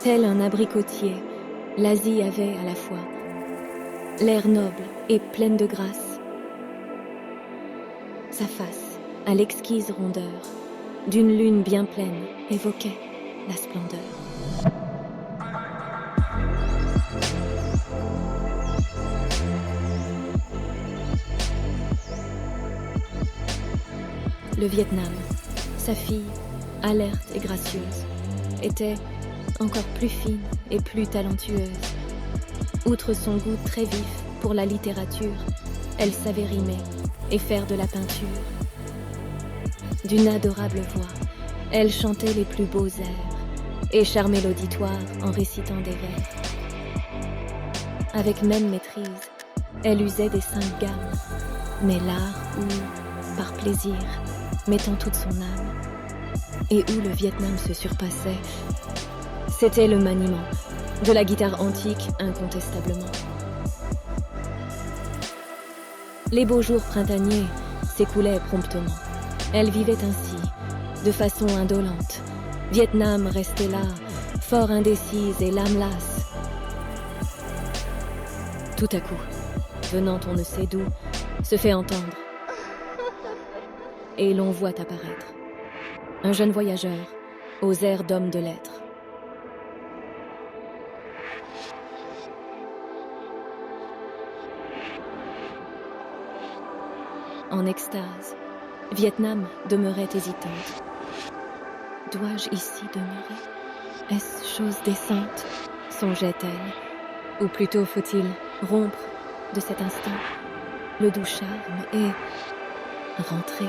Tel un abricotier, l'Asie avait à la fois l'air noble et pleine de grâce. Sa face, à l'exquise rondeur, d'une lune bien pleine, évoquait la splendeur. Le Vietnam, sa fille, alerte et gracieuse, était encore plus fine et plus talentueuse. Outre son goût très vif pour la littérature, elle savait rimer et faire de la peinture. D'une adorable voix, elle chantait les plus beaux airs et charmait l'auditoire en récitant des vers. Avec même maîtrise, elle usait des 5 gammes, mais l'art où, par plaisir, mettant toute son âme, et où le Vietnam se surpassait, c'était le maniement de la guitare antique incontestablement. Les beaux jours printaniers s'écoulaient promptement. Elle vivait ainsi, de façon indolente. Vietnam restait là, fort indécise et l'âme lasse. Tout à coup, venant on ne sait d'où, se fait entendre. Et l'on voit apparaître un jeune voyageur aux airs d'homme de lettres. En extase, Vietnam demeurait hésitante. Dois-je ici demeurer? Est-ce chose décente? Songeait-elle. Ou plutôt faut-il rompre de cet instant le doux charme et rentrer.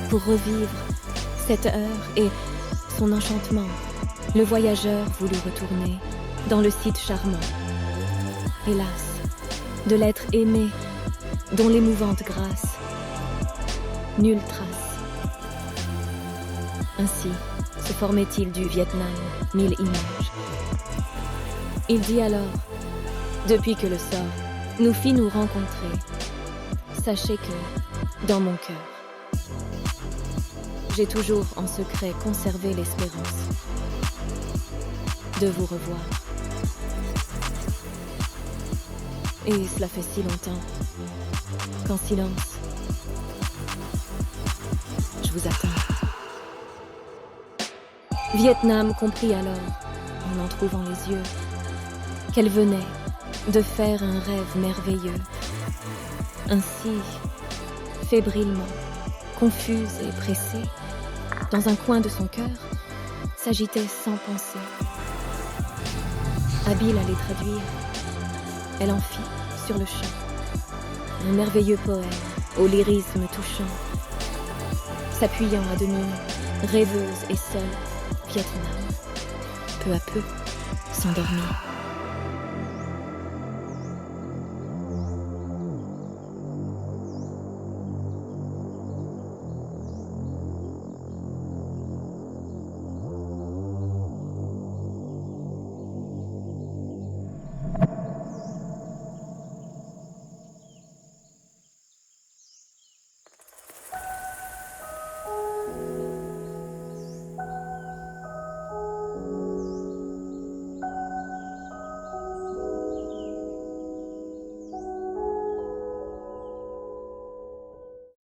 Pour revivre cette heure et son enchantement, le voyageur voulut retourner dans le site charmant. Hélas, de l'être aimé, dont l'émouvante grâce, nulle trace. Ainsi se formait-il du Vietnam 1000 images. Il dit alors, depuis que le sort nous fit nous rencontrer, sachez que, dans mon cœur, j'ai toujours en secret conservé l'espérance de vous revoir. Et cela fait si longtemps qu'en silence, je vous attends. Vietnam comprit alors, en trouvant les yeux, qu'elle venait de faire un rêve merveilleux. Ainsi, fébrilement, confuse et pressée, dans un coin de son cœur, s'agitait sans penser. Habile à les traduire, elle en fit sur le champ un merveilleux poème au lyrisme touchant. S'appuyant à demi, rêveuse et seule, Vietnam, peu à peu, s'endormit.